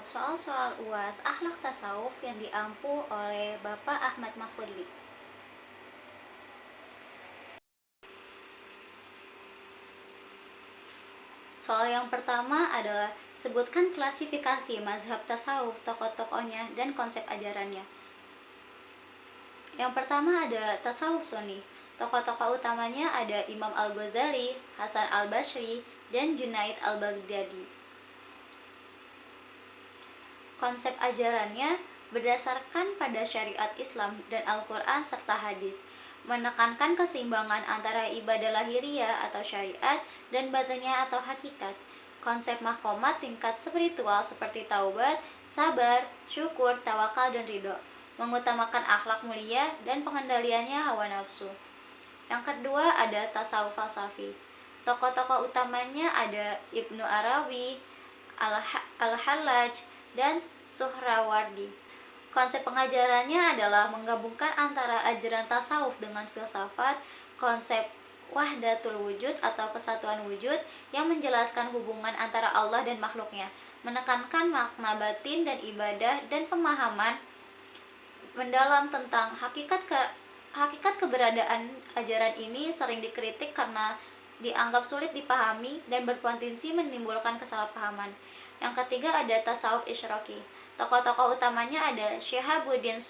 soal-soal UAS akhlak tasawuf yang diampu oleh Bapak Ahmad Mahfudli. Soal yang pertama adalah sebutkan klasifikasi mazhab tasawuf, tokoh-tokohnya, dan konsep ajarannya. Yang pertama adalah tasawuf Sunni. Tokoh-tokoh utamanya ada Imam Al-Ghazali, Hasan Al-Basri, dan Junaid Al-Baghdadi. Konsep ajarannya berdasarkan pada syariat Islam dan Al-Quran serta hadis, menekankan keseimbangan antara ibadah lahiriah atau syariat dan batinnya atau hakikat. Konsep mahkomat tingkat spiritual seperti taubat, sabar, syukur, tawakal, dan ridho, mengutamakan akhlak mulia dan pengendaliannya hawa nafsu. Yang kedua ada tasawuf falsafi. Tokoh-tokoh utamanya ada Ibnu Arabi, Al-Hallaj, dan Suhrawardi. Konsep pengajarannya adalah menggabungkan antara ajaran tasawuf dengan filsafat, konsep wahdatul wujud atau kesatuan wujud yang menjelaskan hubungan antara Allah dan makhluknya, menekankan makna batin dan ibadah dan pemahaman mendalam tentang hakikat keberadaan ajaran ini sering dikritik karena dianggap sulit dipahami dan berpotensi menimbulkan kesalahpahaman. Yang ketiga ada tasawuf isyraqi. Tokoh-tokoh utamanya ada Syihabuddin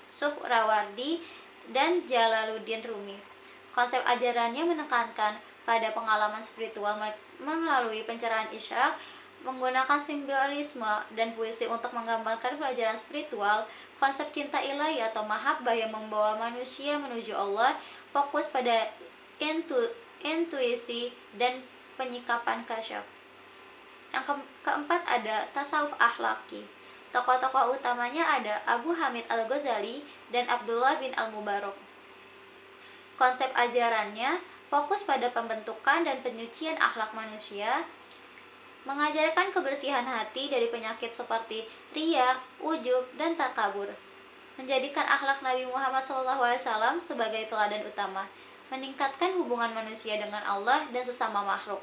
Suhrawardi dan Jalaluddin Rumi. Konsep ajarannya menekankan pada pengalaman spiritual melalui pencerahan isyraq, menggunakan simbolisme dan puisi untuk menggambarkan pelajaran spiritual. Konsep cinta ilahi atau mahabbah yang membawa manusia menuju Allah, fokus pada intuisi dan penyikapan kasyaf. Yang keempat ada tasawuf akhlaki. Tokoh-tokoh utamanya ada Abu Hamid Al-Ghazali dan Abdullah bin Al-Mubarak. Konsep ajarannya fokus pada pembentukan dan penyucian akhlak manusia, mengajarkan kebersihan hati dari penyakit seperti riya, ujub, dan takabur, menjadikan akhlak Nabi Muhammad SAW sebagai teladan utama, meningkatkan hubungan manusia dengan Allah dan sesama makhluk.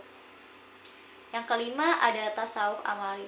Yang kelima ada tasawuf amali.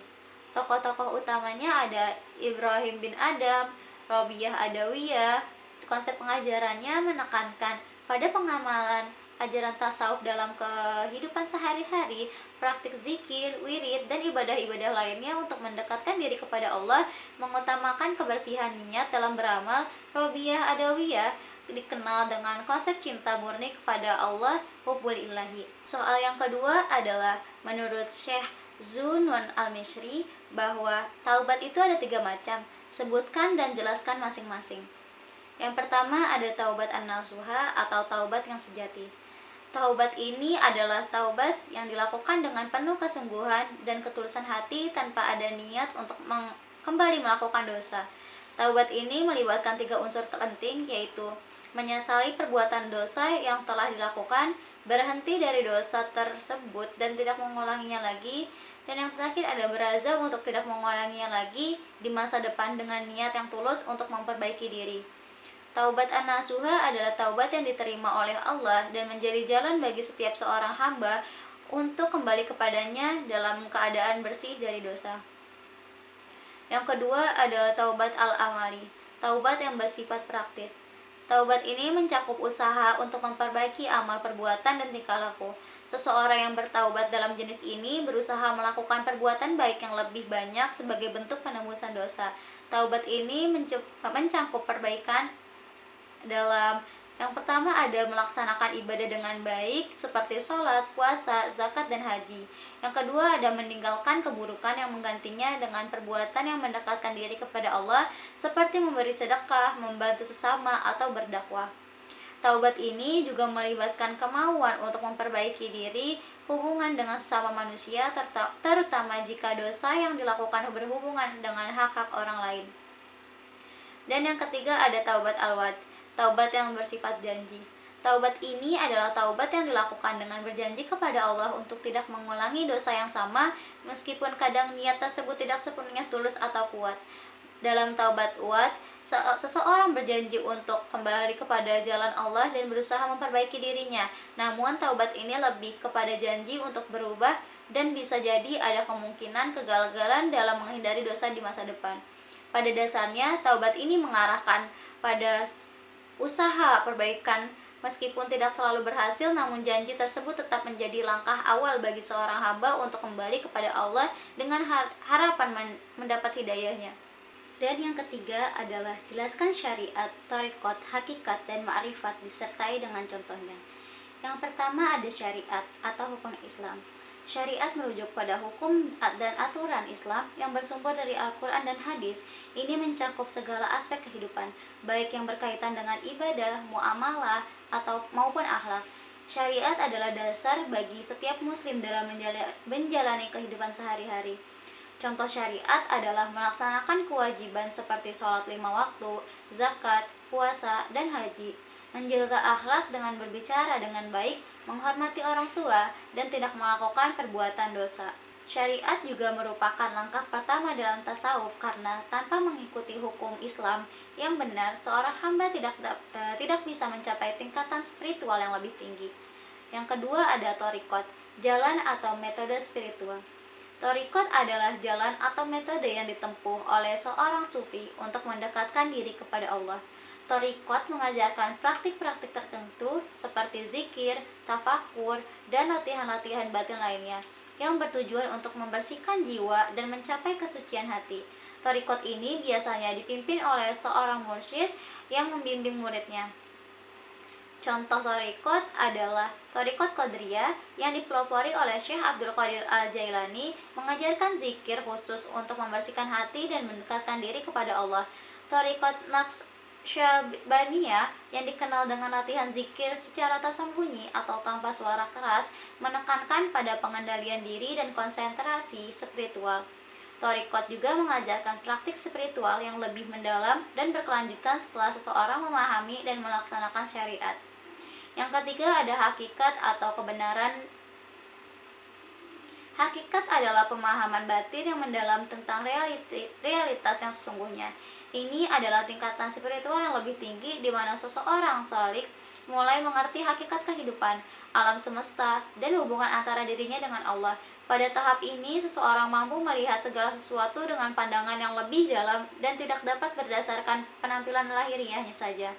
Tokoh-tokoh utamanya ada Ibrahim bin Adam, Robiyah Adawiyah. Konsep pengajarannya menekankan pada pengamalan ajaran tasawuf dalam kehidupan sehari-hari, praktik zikir, wirid, dan ibadah-ibadah lainnya untuk mendekatkan diri kepada Allah, mengutamakan kebersihan niat dalam beramal. Robiyah Adawiyah dikenal dengan konsep cinta murni kepada Allah, hubbul ilahi. Soal yang kedua adalah menurut Syekh Zunun Al-Mishri bahwa taubat itu ada 3 macam. Sebutkan dan jelaskan masing-masing. Yang pertama ada taubat an-nasuha atau taubat yang sejati. Taubat ini adalah taubat yang dilakukan dengan penuh kesungguhan dan ketulusan hati tanpa ada niat untuk kembali melakukan dosa. Taubat ini melibatkan 3 unsur penting, yaitu menyesali perbuatan dosa yang telah dilakukan, berhenti dari dosa tersebut dan tidak mengulanginya lagi, dan yang terakhir ada berazam untuk tidak mengulanginya lagi di masa depan dengan niat yang tulus untuk memperbaiki diri. Taubat an-nasuha adalah taubat yang diterima oleh Allah dan menjadi jalan bagi setiap seorang hamba untuk kembali kepadanya dalam keadaan bersih dari dosa. Yang kedua adalah taubat al-amali, taubat yang bersifat praktis. Taubat ini mencakup usaha untuk memperbaiki amal perbuatan dan tingkah laku. Seseorang yang bertaubat dalam jenis ini berusaha melakukan perbuatan baik yang lebih banyak sebagai bentuk penebusan dosa. Taubat ini mencakup perbaikan dalam yang pertama ada melaksanakan ibadah dengan baik seperti sholat, puasa, zakat, dan haji. Yang kedua ada meninggalkan keburukan yang menggantinya dengan perbuatan yang mendekatkan diri kepada Allah seperti memberi sedekah, membantu sesama, atau berdakwah. Taubat ini juga melibatkan kemauan untuk memperbaiki diri, hubungan dengan sesama manusia, terutama jika dosa yang dilakukan berhubungan dengan hak-hak orang lain. Dan yang ketiga ada taubat al-wad, taubat yang bersifat janji. Taubat ini adalah taubat yang dilakukan dengan berjanji kepada Allah untuk tidak mengulangi dosa yang sama, meskipun kadang niat tersebut tidak sepenuhnya tulus atau kuat. Dalam taubat wad, seseorang berjanji untuk kembali kepada jalan Allah dan berusaha memperbaiki dirinya. Namun taubat ini lebih kepada janji untuk berubah dan bisa jadi ada kemungkinan kegagalan dalam menghindari dosa di masa depan. Pada dasarnya, taubat ini mengarahkan pada usaha perbaikan. Meskipun tidak selalu berhasil, namun janji tersebut tetap menjadi langkah awal bagi seorang hamba untuk kembali kepada Allah dengan harapan mendapat hidayahnya. Dan yang ketiga adalah jelaskan syariat, thariqat, hakikat, dan ma'rifat disertai dengan contohnya. Yang pertama ada syariat atau hukum Islam. Syariat merujuk pada hukum dan aturan Islam yang bersumber dari Al-Quran dan hadis. Ini mencakup segala aspek kehidupan, baik yang berkaitan dengan ibadah, muamalah, atau maupun akhlak. Syariat adalah dasar bagi setiap muslim dalam menjalani kehidupan sehari-hari. Contoh syariat adalah melaksanakan kewajiban seperti sholat 5 waktu, zakat, puasa, dan haji, menjaga akhlak dengan berbicara dengan baik, menghormati orang tua, dan tidak melakukan perbuatan dosa. Syariat juga merupakan langkah pertama dalam tasawuf karena tanpa mengikuti hukum Islam yang benar, seorang hamba tidak bisa mencapai tingkatan spiritual yang lebih tinggi. Yang kedua ada thariqat, jalan atau metode spiritual. Thariqat adalah jalan atau metode yang ditempuh oleh seorang sufi untuk mendekatkan diri kepada Allah. Thariqat mengajarkan praktik-praktik tertentu seperti zikir, tafakur, dan latihan-latihan batin lainnya yang bertujuan untuk membersihkan jiwa dan mencapai kesucian hati. Thariqat ini biasanya dipimpin oleh seorang mursyid yang membimbing muridnya. Contoh thariqat adalah thariqat Qadiriyah yang dipelopori oleh Syekh Abdul Qadir Al-Jailani, mengajarkan zikir khusus untuk membersihkan hati dan mendekatkan diri kepada Allah. Thariqat Naqsyabandiyah yang dikenal dengan latihan zikir secara tersembunyi atau tanpa suara keras, menekankan pada pengendalian diri dan konsentrasi spiritual. Thariqat juga mengajarkan praktik spiritual yang lebih mendalam dan berkelanjutan setelah seseorang memahami dan melaksanakan syariat. Yang ketiga ada hakikat atau kebenaran. Hakikat adalah pemahaman batin yang mendalam tentang realitas yang sesungguhnya. Ini adalah tingkatan spiritual yang lebih tinggi di mana seseorang salik mulai mengerti hakikat kehidupan, alam semesta, dan hubungan antara dirinya dengan Allah. Pada tahap ini, seseorang mampu melihat segala sesuatu dengan pandangan yang lebih dalam dan tidak dapat berdasarkan penampilan lahiriahnya saja.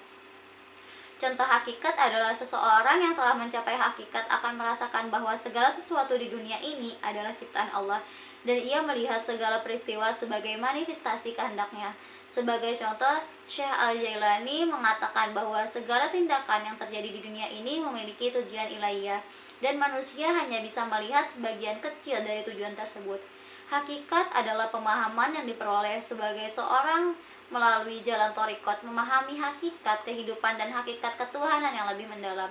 Contoh hakikat adalah seseorang yang telah mencapai hakikat akan merasakan bahwa segala sesuatu di dunia ini adalah ciptaan Allah, dan ia melihat segala peristiwa sebagai manifestasi kehendaknya. Sebagai contoh, Syekh Al-Jailani mengatakan bahwa segala tindakan yang terjadi di dunia ini memiliki tujuan ilahiyah, dan manusia hanya bisa melihat sebagian kecil dari tujuan tersebut. Hakikat adalah pemahaman yang diperoleh sebagai seorang melalui jalan thariqat, memahami hakikat kehidupan dan hakikat ketuhanan yang lebih mendalam.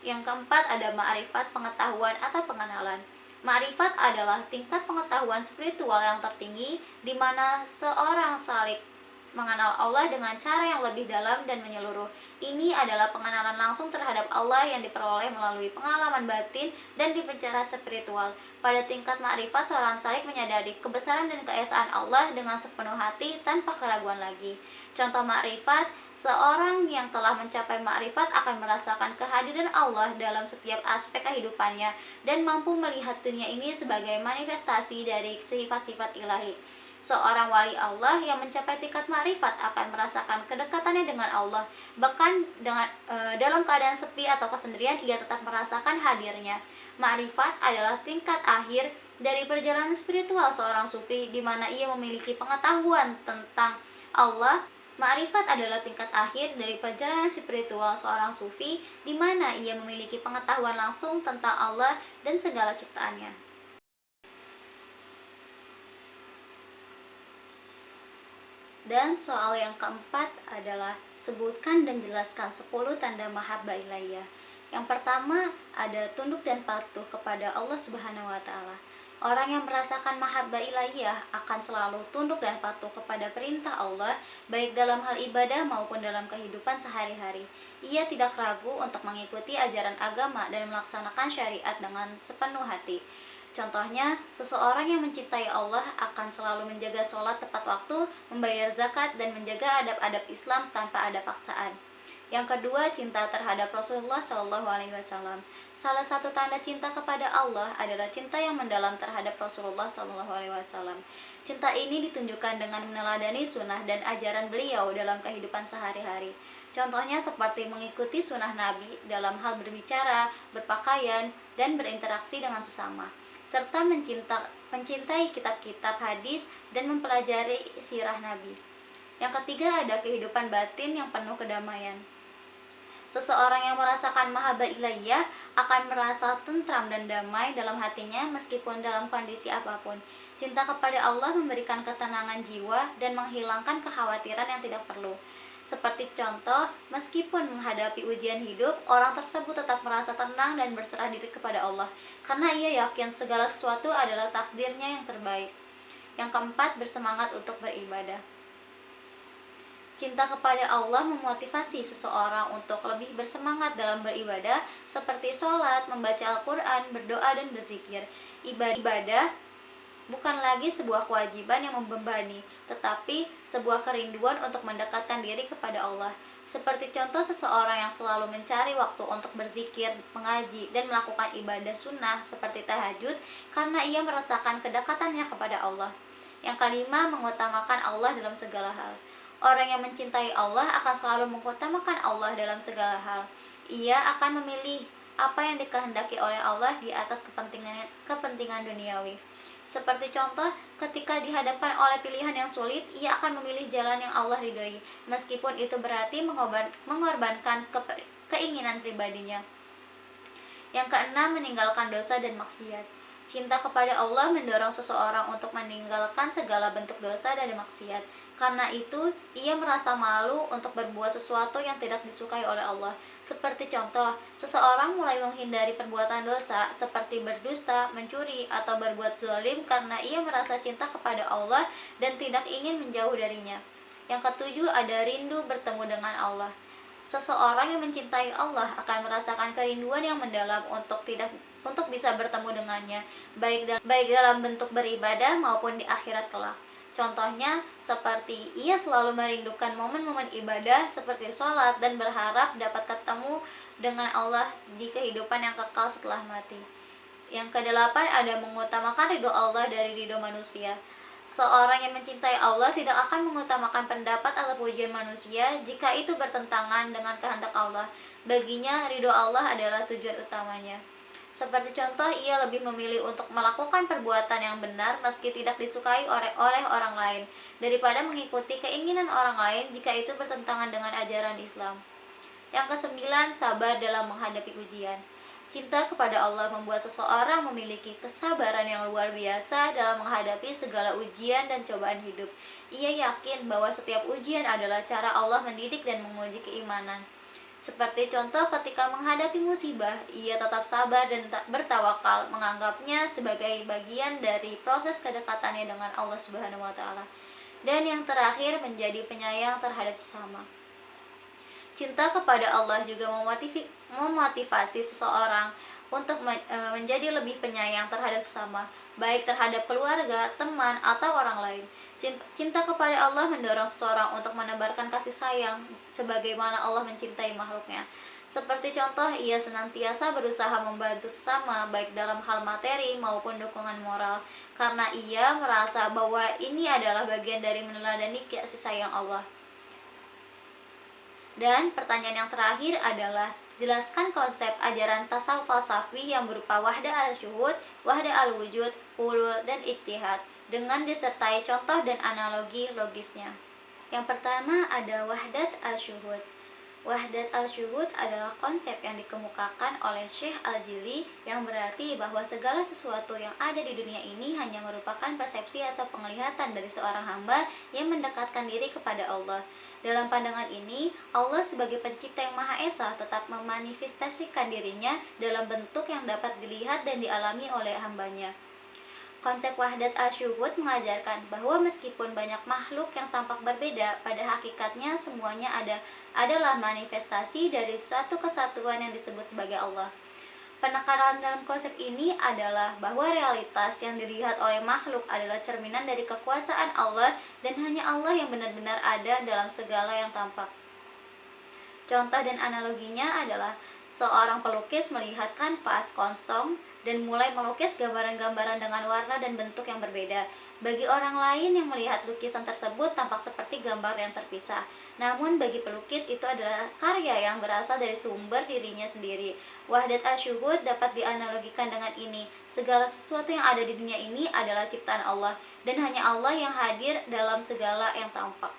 Yang keempat ada ma'rifat, pengetahuan atau pengenalan. Ma'rifat adalah tingkat pengetahuan spiritual yang tertinggi di mana seorang salik mengenal Allah dengan cara yang lebih dalam dan menyeluruh. Ini adalah pengenalan langsung terhadap Allah yang diperoleh melalui pengalaman batin dan di penjara spiritual. Pada tingkat ma'rifat, seorang salik menyadari kebesaran dan keesaan Allah dengan sepenuh hati tanpa keraguan lagi. Contoh ma'rifat, seorang yang telah mencapai ma'rifat akan merasakan kehadiran Allah dalam setiap aspek kehidupannya dan mampu melihat dunia ini sebagai manifestasi dari sifat-sifat ilahi. Seorang wali Allah yang mencapai tingkat ma'rifat akan merasakan kedekatannya dengan Allah. Bahkan dalam keadaan sepi atau kesendirian, ia tetap merasakan hadirnya. Ma'rifat adalah tingkat akhir dari perjalanan spiritual seorang sufi di mana ia memiliki pengetahuan tentang Allah. Ma'rifat adalah tingkat akhir dari perjalanan spiritual seorang sufi di mana ia memiliki pengetahuan langsung tentang Allah dan segala ciptaannya. Dan soal yang keempat adalah sebutkan dan jelaskan 10 tanda mahabbah ilahiyah. Yang pertama ada tunduk dan patuh kepada Allah Subhanahu wa taala. Orang yang merasakan mahabbah ilahiyah akan selalu tunduk dan patuh kepada perintah Allah, baik dalam hal ibadah maupun dalam kehidupan sehari-hari. Ia tidak ragu untuk mengikuti ajaran agama dan melaksanakan syariat dengan sepenuh hati. Contohnya, seseorang yang mencintai Allah akan selalu menjaga sholat tepat waktu, membayar zakat, dan menjaga adab-adab Islam tanpa ada paksaan. Yang kedua, cinta terhadap Rasulullah Shallallahu Alaihi Wasallam. Salah satu tanda cinta kepada Allah adalah cinta yang mendalam terhadap Rasulullah Shallallahu Alaihi Wasallam. Cinta ini ditunjukkan dengan meneladani sunnah dan ajaran beliau dalam kehidupan sehari-hari. Contohnya seperti mengikuti sunnah Nabi dalam hal berbicara, berpakaian, dan berinteraksi dengan sesama, serta mencintai kitab-kitab hadis dan mempelajari sirah Nabi. Yang ketiga, ada kehidupan batin yang penuh kedamaian. Seseorang yang merasakan mahabbah ilahiyah akan merasa tentram dan damai dalam hatinya meskipun dalam kondisi apapun. Cinta kepada Allah memberikan ketenangan jiwa dan menghilangkan kekhawatiran yang tidak perlu. Seperti contoh, meskipun menghadapi ujian hidup, orang tersebut tetap merasa tenang dan berserah diri kepada Allah, karena ia yakin segala sesuatu adalah takdirnya yang terbaik. Yang keempat, bersemangat untuk beribadah. Cinta kepada Allah memotivasi seseorang untuk lebih bersemangat dalam beribadah, seperti sholat, membaca Al-Quran, berdoa, dan berzikir. Ibadah bukan lagi sebuah kewajiban yang membebani, tetapi sebuah kerinduan untuk mendekatkan diri kepada Allah. Seperti contoh seseorang yang selalu mencari waktu untuk berzikir, mengaji, dan melakukan ibadah sunnah seperti tahajud, karena ia merasakan kedekatannya kepada Allah. Yang kelima, mengutamakan Allah dalam segala hal. Orang yang mencintai Allah akan selalu mengutamakan Allah dalam segala hal. Ia akan memilih apa yang dikehendaki oleh Allah di atas kepentingan duniawi. Seperti contoh, ketika dihadapkan oleh pilihan yang sulit, ia akan memilih jalan yang Allah ridhoi, meskipun itu berarti mengorbankan keinginan pribadinya. Yang keenam, meninggalkan dosa dan maksiat. Cinta kepada Allah mendorong seseorang untuk meninggalkan segala bentuk dosa dan maksiat. Karena itu, ia merasa malu untuk berbuat sesuatu yang tidak disukai oleh Allah. Seperti contoh, seseorang mulai menghindari perbuatan dosa seperti berdusta, mencuri, atau berbuat zalim karena ia merasa cinta kepada Allah dan tidak ingin menjauh darinya. Yang ketujuh, ada rindu bertemu dengan Allah. Seseorang yang mencintai Allah akan merasakan kerinduan yang mendalam untuk bisa bertemu dengannya, baik dalam bentuk beribadah maupun di akhirat kelak. Contohnya seperti ia selalu merindukan momen-momen ibadah seperti sholat dan berharap dapat ketemu dengan Allah di kehidupan yang kekal setelah mati. Yang kedelapan, ada mengutamakan ridho Allah dari ridho manusia. Seorang yang mencintai Allah tidak akan mengutamakan pendapat atau pujian manusia jika itu bertentangan dengan kehendak Allah. Baginya, ridho Allah adalah tujuan utamanya. Seperti contoh, ia lebih memilih untuk melakukan perbuatan yang benar meski tidak disukai oleh orang lain, daripada mengikuti keinginan orang lain jika itu bertentangan dengan ajaran Islam. Yang kesembilan, sabar dalam menghadapi ujian. Cinta kepada Allah membuat seseorang memiliki kesabaran yang luar biasa dalam menghadapi segala ujian dan cobaan hidup. Ia yakin bahwa setiap ujian adalah cara Allah mendidik dan menguji keimanan. Seperti contoh, ketika menghadapi musibah, ia tetap sabar dan bertawakal, menganggapnya sebagai bagian dari proses kedekatannya dengan Allah Subhanahu wa Ta'ala. Dan yang terakhir, menjadi penyayang terhadap sesama. Cinta kepada Allah juga memotivasi seseorang untuk menjadi lebih penyayang terhadap sesama, baik terhadap keluarga, teman, atau orang lain. Cinta kepada Allah mendorong seseorang untuk menebarkan kasih sayang sebagaimana Allah mencintai makhluknya. Seperti contoh, ia senantiasa berusaha membantu sesama baik dalam hal materi maupun dukungan moral, karena ia merasa bahwa ini adalah bagian dari meneladani kasih sayang Allah. Dan pertanyaan yang terakhir adalah, jelaskan konsep ajaran tasawuf falsafi yang berupa wahdah al-syuhud, wahdah al-wujud, hulul, dan ittihad, dengan disertai contoh dan analogi logisnya. Yang pertama ada wahdat al-syuhud. Wahdat al-syuhud adalah konsep yang dikemukakan oleh Syekh Al-Jili, yang berarti bahwa segala sesuatu yang ada di dunia ini hanya merupakan persepsi atau penglihatan dari seorang hamba yang mendekatkan diri kepada Allah. Dalam pandangan ini, Allah sebagai pencipta yang Maha Esa tetap memanifestasikan dirinya dalam bentuk yang dapat dilihat dan dialami oleh hambanya. Konsep wahdat al-syuhud mengajarkan bahwa meskipun banyak makhluk yang tampak berbeda, pada hakikatnya semuanya adalah manifestasi dari suatu kesatuan yang disebut sebagai Allah. Penekanan dalam konsep ini adalah bahwa realitas yang dilihat oleh makhluk adalah cerminan dari kekuasaan Allah dan hanya Allah yang benar-benar ada dalam segala yang tampak. Contoh dan analoginya adalah seorang pelukis melihat kanvas kosong dan mulai melukis gambaran-gambaran dengan warna dan bentuk yang berbeda. Bagi orang lain yang melihat lukisan tersebut tampak seperti gambar yang terpisah. Namun bagi pelukis itu adalah karya yang berasal dari sumber dirinya sendiri. Wahdat asyuhud dapat dianalogikan dengan ini. Segala sesuatu yang ada di dunia ini adalah ciptaan Allah, dan hanya Allah yang hadir dalam segala yang tampak.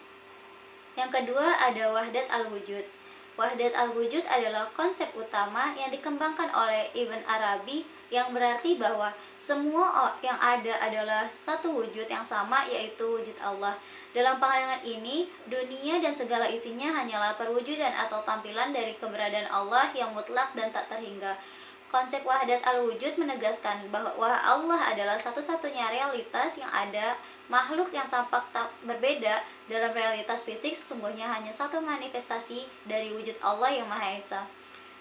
Yang kedua ada wahdat al-wujud. Wahdat al-wujud adalah konsep utama yang dikembangkan oleh Ibn Arabi, yang berarti bahwa semua yang ada adalah satu wujud yang sama, yaitu wujud Allah. Dalam pandangan ini, dunia dan segala isinya hanyalah perwujudan atau tampilan dari keberadaan Allah yang mutlak dan tak terhingga. Konsep wahdat al-wujud menegaskan bahwa Allah adalah satu-satunya realitas yang ada. Makhluk yang tampak tak berbeda dalam realitas fisik sesungguhnya hanya satu manifestasi dari wujud Allah yang Maha Esa.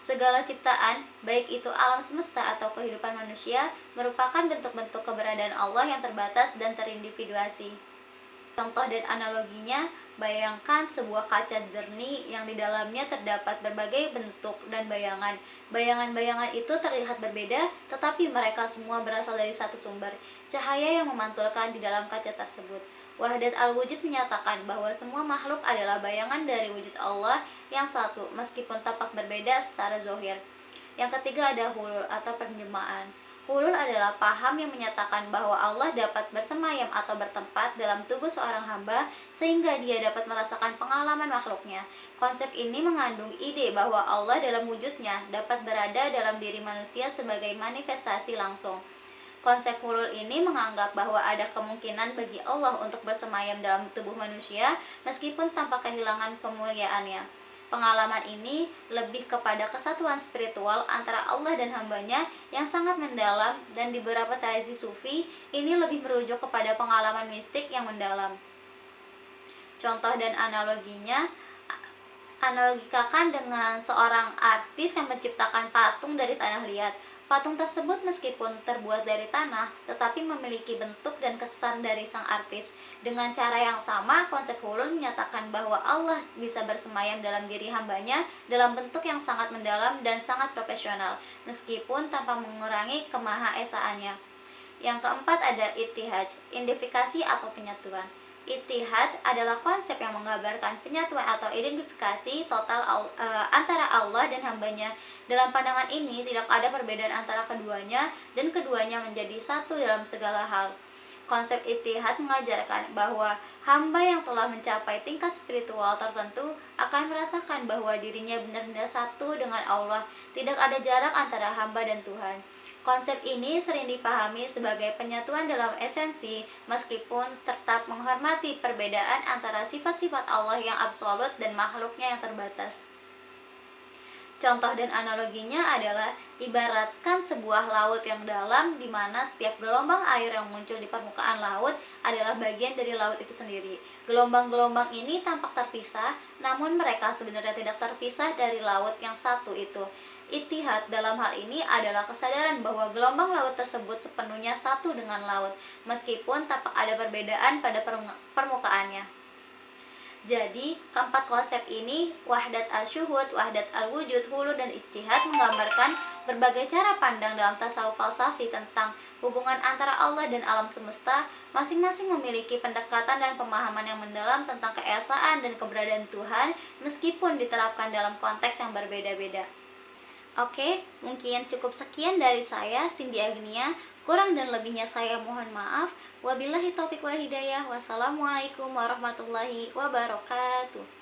Segala ciptaan, baik itu alam semesta atau kehidupan manusia, merupakan bentuk-bentuk keberadaan Allah yang terbatas dan terindividuasi. Contoh dan analoginya, bayangkan sebuah kaca jernih yang di dalamnya terdapat berbagai bentuk dan bayangan. Bayangan-bayangan itu terlihat berbeda, tetapi mereka semua berasal dari satu sumber, cahaya yang memantulkan di dalam kaca tersebut. Wahdat al-wujud menyatakan bahwa semua makhluk adalah bayangan dari wujud Allah yang satu, meskipun tampak berbeda secara zahir. Yang ketiga ada hulul atau penjelmaan. Hulul adalah paham yang menyatakan bahwa Allah dapat bersemayam atau bertempat dalam tubuh seorang hamba sehingga dia dapat merasakan pengalaman makhluknya. Konsep ini mengandung ide bahwa Allah dalam wujudnya dapat berada dalam diri manusia sebagai manifestasi langsung. Konsep hulul ini menganggap bahwa ada kemungkinan bagi Allah untuk bersemayam dalam tubuh manusia meskipun tanpa kehilangan kemuliaannya. Pengalaman ini lebih kepada kesatuan spiritual antara Allah dan hambanya yang sangat mendalam, dan di beberapa tradisi sufi ini lebih merujuk kepada pengalaman mistik yang mendalam. Contoh dan analoginya, analogikakan dengan seorang artis yang menciptakan patung dari tanah liat. Patung tersebut meskipun terbuat dari tanah, tetapi memiliki bentuk dan kesan dari sang artis. Dengan cara yang sama, konsep hulul menyatakan bahwa Allah bisa bersemayam dalam diri hambanya dalam bentuk yang sangat mendalam dan sangat profesional, meskipun tanpa mengurangi kemahaesaannya. Yang keempat ada ittihad, identifikasi atau penyatuan. Ittihad adalah konsep yang menggambarkan penyatuan atau identifikasi total antara Allah dan hambanya. Dalam pandangan ini, tidak ada perbedaan antara keduanya, dan keduanya menjadi satu dalam segala hal. Konsep ittihad mengajarkan bahwa hamba yang telah mencapai tingkat spiritual tertentu akan merasakan bahwa dirinya benar-benar satu dengan Allah. Tidak ada jarak antara hamba dan Tuhan. Konsep ini sering dipahami sebagai penyatuan dalam esensi, meskipun tetap menghormati perbedaan antara sifat-sifat Allah yang absolut dan makhluknya yang terbatas. Contoh dan analoginya adalah ibaratkan sebuah laut yang dalam, di mana setiap gelombang air yang muncul di permukaan laut adalah bagian dari laut itu sendiri. Gelombang-gelombang ini tampak terpisah, namun mereka sebenarnya tidak terpisah dari laut yang satu itu. Ittihad dalam hal ini adalah kesadaran bahwa gelombang laut tersebut sepenuhnya satu dengan laut, meskipun tampak ada perbedaan pada permukaannya. Jadi, keempat konsep ini, wahdat al-syuhud, wahdat al-wujud, hulul, dan ittihad, menggambarkan berbagai cara pandang dalam tasawuf falsafi tentang hubungan antara Allah dan alam semesta. Masing-masing memiliki pendekatan dan pemahaman yang mendalam tentang keesaan dan keberadaan Tuhan, meskipun diterapkan dalam konteks yang berbeda-beda. Oke, mungkin cukup sekian dari saya, Cindy Agnia. Kurang dan lebihnya saya mohon maaf. Wabillahi taufiq wal hidayah. Wassalamualaikum warahmatullahi wabarakatuh.